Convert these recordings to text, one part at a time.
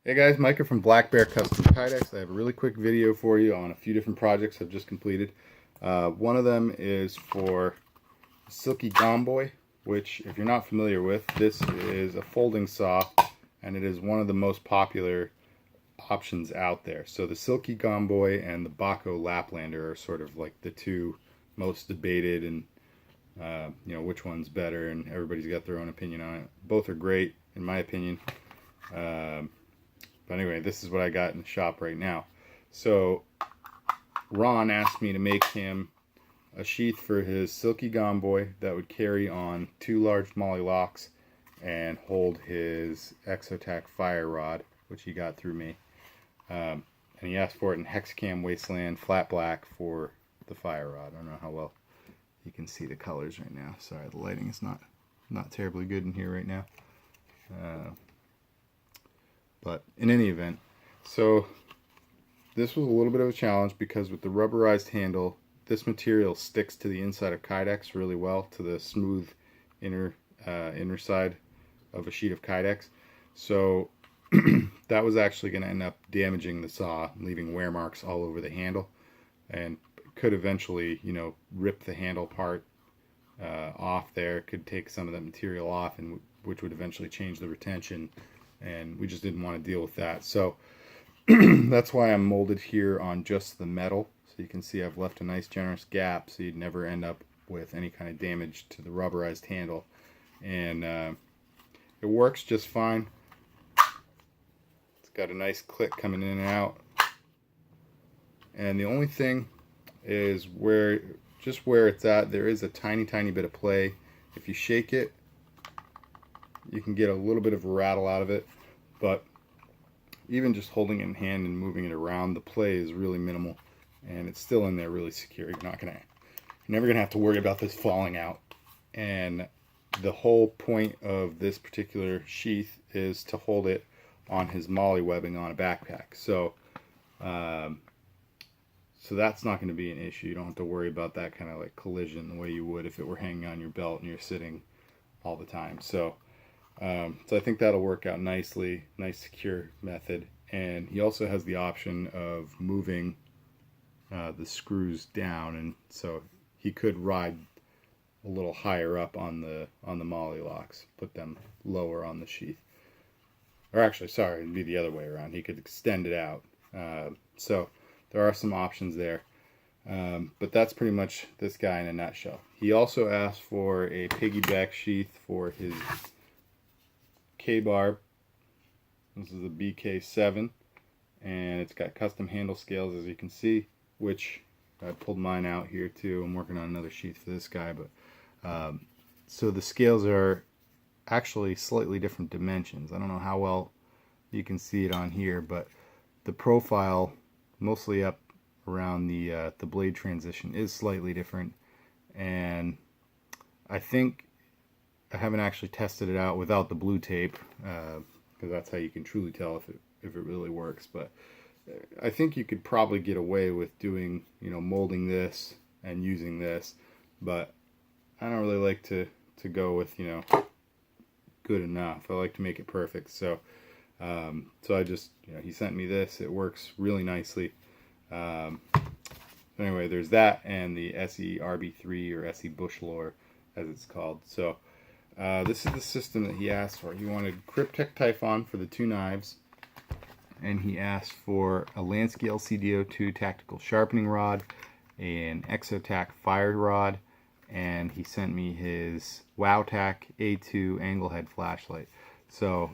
Hey guys, Micah from Black Bear Custom Kydex. I have a really quick video for you on a few different projects I've just completed. One of them is for Silky Gomboy, which if you're not familiar with, this is a folding saw and it is one of the most popular options out there. So the Silky Gomboy and the Baco Laplander are sort of like the two most debated, and which one's better, and everybody's got their own opinion on it. Both are great in my opinion. But anyway, this is what I got in the shop right now. So Ron asked me to make him a sheath for his Silky Gomboy that would carry on 2 large molly locks and hold his Exotac fire rod, which he got through me. And he asked for it in Hexcam Wasteland flat black for the fire rod. I don't know how well you can see the colors right now. Sorry, the lighting is not terribly good in here right now. But in any event, so this was a little bit of a challenge because with the rubberized handle, this material sticks to the inside of Kydex really well, to the smooth inner side of a sheet of Kydex. So that was actually going to end up damaging the saw, leaving wear marks all over the handle, and could eventually, rip the handle part off there. Could take some of that material off, and which would eventually change the retention. And we just didn't want to deal with that. So that's why I'm molded here on just the metal. So you can see I've left a nice generous gap so you'd never end up with any kind of damage to the rubberized handle. And it works just fine. It's got a nice click coming in and out. And the only thing is where it's at, there is a tiny bit of play. If you shake it, you can get a little bit of a rattle out of it, but even just holding it in hand and moving it around, the play is really minimal, and it's still in there really secure. You're never gonna have to worry about this falling out. And the whole point of this particular sheath is to hold it on his molly webbing on a backpack. So that's not going to be an issue. You don't have to worry about that kind of like collision the way you would if it were hanging on your belt and you're sitting all the time. So I think that'll work out nicely. Nice secure method. And he also has the option of moving the screws down, and so he could ride a little higher up on the molly locks, put them lower on the sheath. Or actually, sorry, it'd be the other way around. He could extend it out. So there are some options there. But that's pretty much this guy in a nutshell. He also asked for a piggyback sheath for his K-bar. This is a BK-7, and it's got custom handle scales, as you can see, which I pulled mine out here too. I'm working on another sheath for this guy, but so the scales are actually slightly different dimensions. I don't know how well you can see it on here, but the profile, mostly up around the blade transition, is slightly different, and I think I haven't actually tested it out without the blue tape, because that's how you can truly tell if it really works. But I think you could probably get away with doing, molding this and using this, but I don't really like to go with, good enough. I like to make it perfect. So I just, he sent me this. It works really nicely. Anyway, there's that, and the ESEE RB3 or ESEE bush lore, as it's called. So this is the system that he asked for. He wanted Cryptek Typhon for the 2 knives, and he asked for a Lansky LCD02 tactical sharpening rod, an Exotac fire rod, and he sent me his Wowtac A2 angle head flashlight. So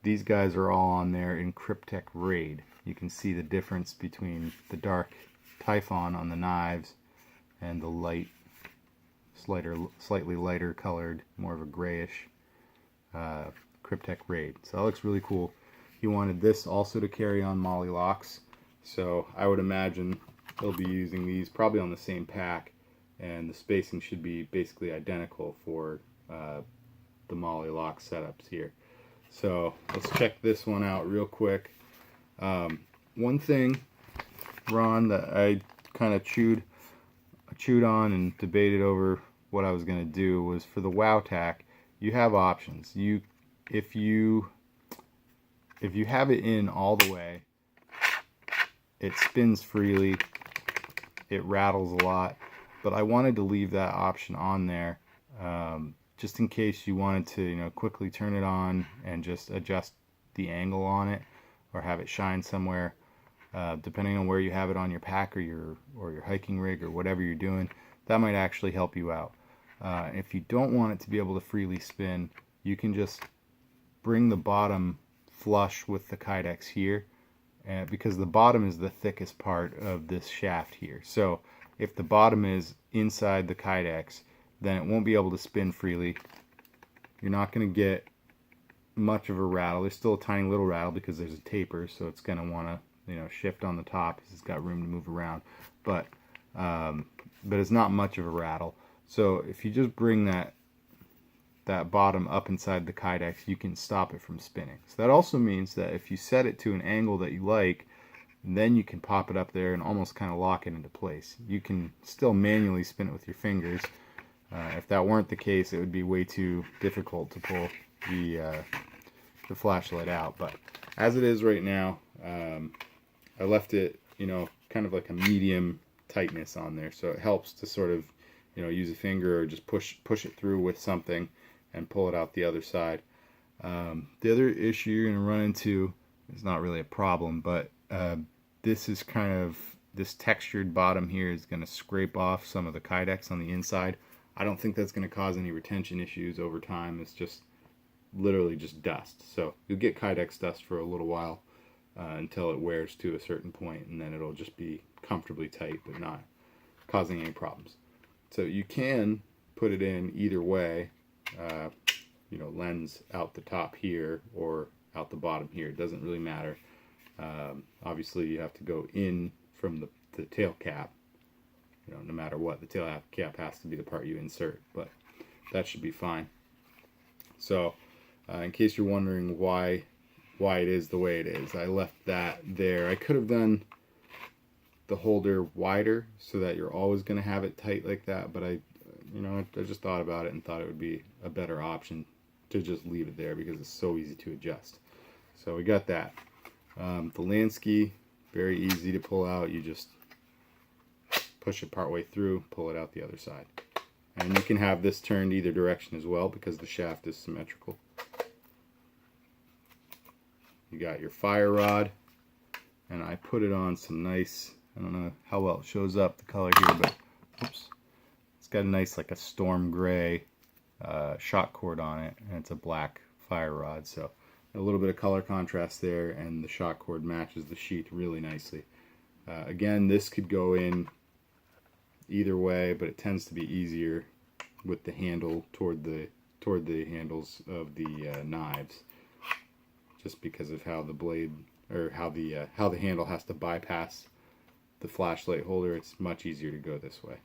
these guys are all on there in Cryptek Raid. You can see the difference between the dark Typhon on the knives and the light, slightly lighter colored, more of a grayish Cryptek Raid. So that looks really cool. He wanted this also to carry on molly locks, so I would imagine he'll be using these probably on the same pack, and the spacing should be basically identical for the molly lock setups here. So let's check this one out real quick. One thing, Ron, that I kind of chewed on and debated over what I was going to do was for the Wowtac, you have options. If you if you have it in all the way, it spins freely, it rattles a lot, but I wanted to leave that option on there just in case you wanted to, you know, quickly turn it on and just adjust the angle on it, or have it shine somewhere, depending on where you have it on your pack or your hiking rig or whatever you're doing. That might actually help you out. If you don't want it to be able to freely spin, you can just bring the bottom flush with the Kydex here, because the bottom is the thickest part of this shaft here. So if the bottom is inside the Kydex, then it won't be able to spin freely. You're not going to get much of a rattle. There's still a tiny little rattle because there's a taper, so it's going to want to, you know, shift on the top because it's got room to move around. But it's not much of a rattle. So if you just bring that bottom up inside the Kydex, you can stop it from spinning. So that also means that if you set it to an angle that you like, then you can pop it up there and almost kind of lock it into place. You can still manually spin it with your fingers. If that weren't the case, it would be way too difficult to pull the flashlight out. But as it is right now, I left it, you know, kind of like a medium tightness on there, so it helps to sort of, you know, use a finger or just push it through with something and pull it out the other side. The other issue you're going to run into is not really a problem, but this is kind of, this textured bottom here is going to scrape off some of the Kydex on the inside. I don't think that's going to cause any retention issues over time. It's just literally just dust. So you'll get Kydex dust for a little while until it wears to a certain point, and then it'll just be comfortably tight but not causing any problems. So you can put it in either way, you know, lens out the top here or out the bottom here. It doesn't really matter. Obviously you have to go in from the tail cap. You know, no matter what, the tail cap has to be the part you insert, but that should be fine. So in case you're wondering why it is the way it is, I left that there. I could have done the holder wider so that you're always going to have it tight like that, but I just thought about it and thought it would be a better option to just leave it there because it's so easy to adjust. So we got that. The Lansky, very easy to pull out. You just push it part way through, pull it out the other side. And you can have this turned either direction as well because the shaft is symmetrical. You got your fire rod, and I put it on some nice, I don't know how well it shows up, the color here, but oops, it's got a nice, like a storm gray shock cord on it, and it's a black fire rod, so a little bit of color contrast there, and the shock cord matches the sheath really nicely. Again, this could go in either way, but it tends to be easier with the handle toward the handles of the knives, just because of how the blade, or how the handle has to bypass the flashlight holder. It's much easier to go this way.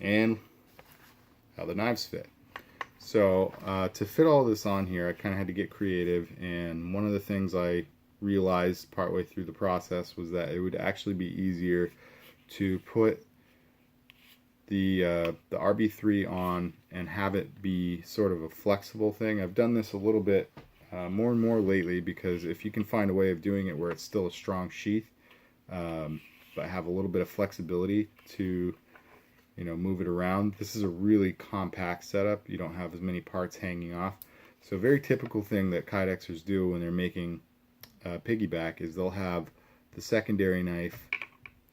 And how the knives fit. So to fit all this on here, I kind of had to get creative, and one of the things I realized partway through the process was that it would actually be easier to put the RB3 on and have it be sort of a flexible thing. I've done this a little bit more and more lately, because if you can find a way of doing it where it's still a strong sheath, but have a little bit of flexibility to, you know, move it around. This is a really compact setup. You don't have as many parts hanging off. So a very typical thing that Kydexers do when they're making piggyback is they'll have the secondary knife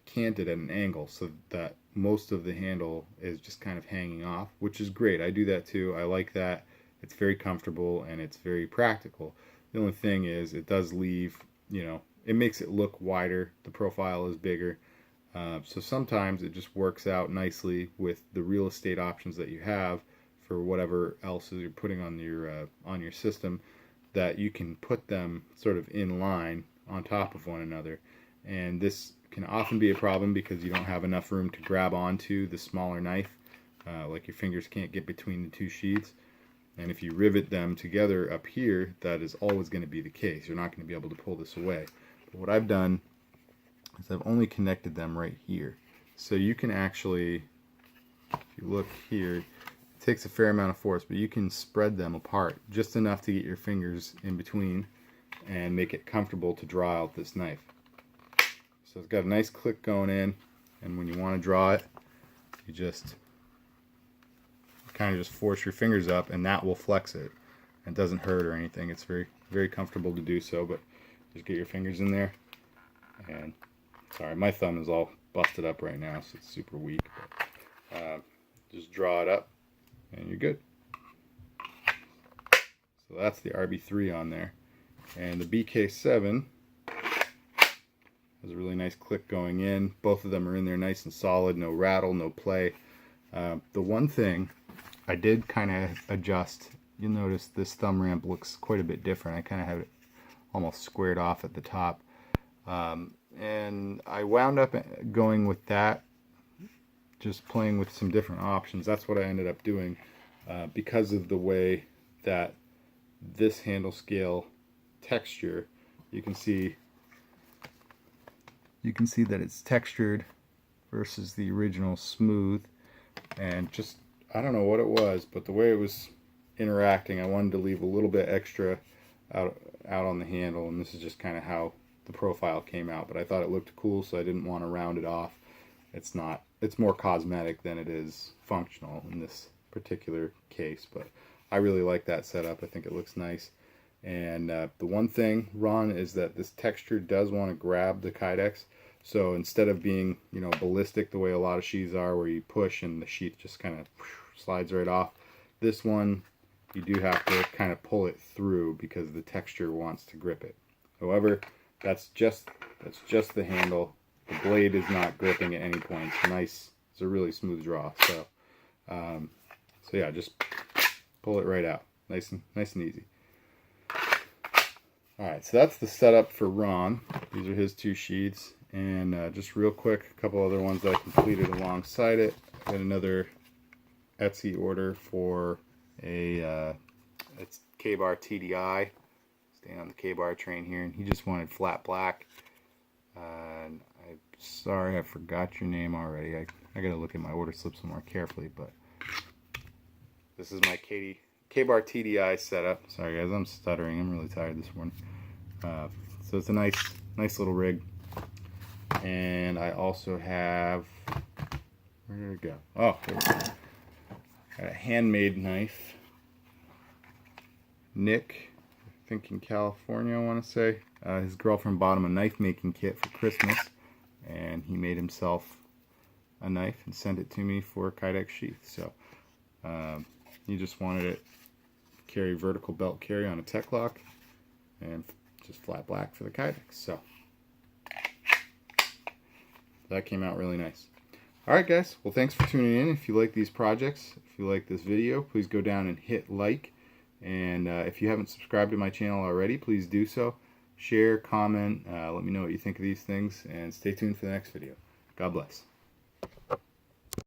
canted at an angle so that most of the handle is just kind of hanging off, which is great. I do that too. I like that. It's very comfortable and it's very practical. The only thing is it does leave, you know, it makes it look wider. The profile is bigger. So sometimes it just works out nicely with the real estate options that you have for whatever else you're putting on your system, that you can put them sort of in line on top of one another. And this can often be a problem because you don't have enough room to grab onto the smaller knife, like your fingers can't get between the two sheaths. And if you rivet them together up here, that is always going to be the case. You're not going to be able to pull this away. But what I've done is I've only connected them right here. So you can actually, if you look here, takes a fair amount of force, but you can spread them apart just enough to get your fingers in between and make it comfortable to draw out this knife. So it's got a nice click going in, and when you want to draw it, you just kind of just force your fingers up, and that will flex it. It doesn't hurt or anything. It's very, very comfortable to do so, but just get your fingers in there. And sorry, my thumb is all busted up right now, so it's super weak. But, just draw it up, and you're good. So that's the RB3 on there. And the BK-7 has a really nice click going in. Both of them are in there nice and solid, no rattle, no play. The one thing I did kind of adjust, you'll notice this thumb ramp looks quite a bit different. I kind of have it almost squared off at the top. And I wound up going with that, just playing with some different options. That's what I ended up doing because of the way that this handle scale texture, you can see that it's textured versus the original smooth, and just, I don't know what it was, but the way it was interacting, I wanted to leave a little bit extra out on the handle, and this is just kind of how the profile came out. But I thought it looked cool, so I didn't want to round it off. It's more cosmetic than it is functional in this particular case, but I really like that setup. I think it looks nice. And the one thing, Ron, is that this texture does want to grab the Kydex. So instead of being, you know, ballistic the way a lot of sheaths are, where you push and the sheath just kind of slides right off, this one you do have to kind of pull it through because the texture wants to grip it. However, that's just the handle. The blade is not gripping at any point. It's nice. It's a really smooth draw. So, so yeah, just pull it right out, nice and easy. All right, so that's the setup for Ron. These are his two sheaths, and just real quick, a couple other ones that I completed alongside it. I got another ESEE order for a it's K-bar TDI. Staying on the K-bar train here, and he just wanted flat black. And I'm sorry, I forgot your name already. I gotta look at my order slips more carefully, but this is my K-bar TDI setup. Sorry guys, I'm stuttering. I'm really tired this morning. So it's a nice little rig. And I also have, where did it go? Oh, there we go. Got a handmade knife. Nick, I think in California, I want to say. His girlfriend bought him a knife making kit for Christmas, and he made himself a knife and sent it to me for a Kydex sheath. So he just wanted it carry vertical belt carry on a tech lock, and just flat black for the Kydex. So that came out really nice. Alright guys, well thanks for tuning in. If you like these projects, if you like this video, please go down and hit like. And if you haven't subscribed to my channel already, please do so. Share, comment, let me know what you think of these things, and stay tuned for the next video. God bless.